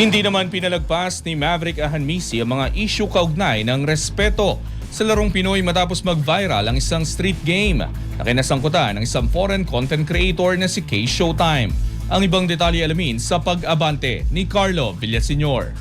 Hindi naman pinalagpas ni Maverick Ahanmisi ang mga issue kaugnay ng respeto sa larong Pinoy matapos mag-viral ang isang street game na kinasangkutan ng isang foreign content creator na si K Showtime. Ang ibang detalye alamin sa pag-abante ni Carlo Villaseñor.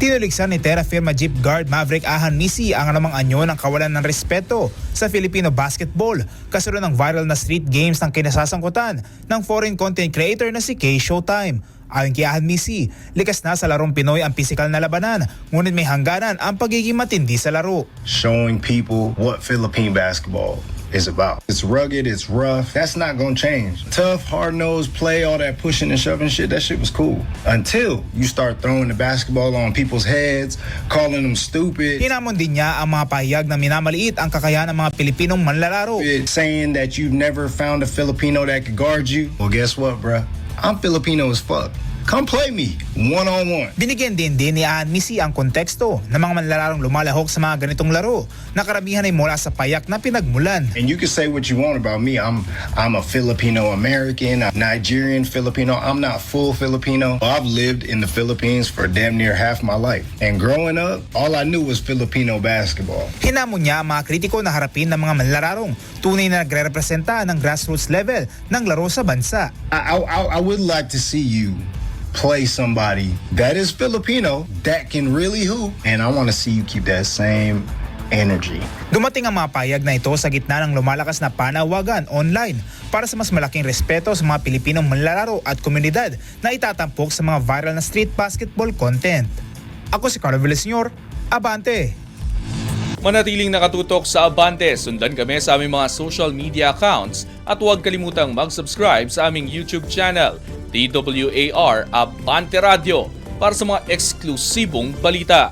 Tinuligsan ni Terra Firma Jeep Guard Maverick Ahanmisi ang anumang anyo ng kawalan ng respeto sa Filipino basketball kasunod ng viral na street games ng kinasasangkutan ng foreign content creator na si K Showtime. Ayon kay Ahanmisi, likas na sa larong Pinoy ang pisikal na labanan, ngunit may hangganan ang pagiging matindi sa laro. Showing people what Philippine basketball is about. It's rugged, it's rough. That's not gonna change. Tough, hard-nosed play, all that pushing and shoving shit, that shit was cool. Until you start throwing the basketball on people's heads, calling them stupid. Hinamon din niya ang mga pahayag na minamaliit ang kakayahan ng mga Pilipinong manlalaro. Saying that you've never found a Filipino that could guard you. Well, guess what, bruh? I'm Filipino as fuck. Come play me, one-on-one. Binigyan din ni Ahanmisi ang konteksto ng mga manlalarong lumalahok sa mga ganitong laro na karamihan ay mula sa payak na pinagmulan. And you can say what you want about me. I'm a Filipino-American, a Nigerian Filipino. I'm not full Filipino. I've lived in the Philippines for damn near half my life. And growing up, all I knew was Filipino basketball. Hinamon niya ang mga kritiko na harapin ng mga manlararong tunay na nagre-representa ng grassroots level ng laro sa bansa. I would like to see you play somebody that is Filipino that can really hoop, and I want to see you keep that same energy. Dumating ang mga payag na ito sa gitna ng lumalakas na panawagan online para sa mas malaking respeto sa mga Pilipinong manlalaro at komunidad na itatampok sa mga viral na street basketball content. Ako si Carlo Villaseñor, Abante! Manatiling nakatutok sa Abante, sundan kami sa aming mga social media accounts at huwag kalimutang mag-subscribe sa aming YouTube channel, DWAR Abante Radio, para sa mga eksklusibong balita.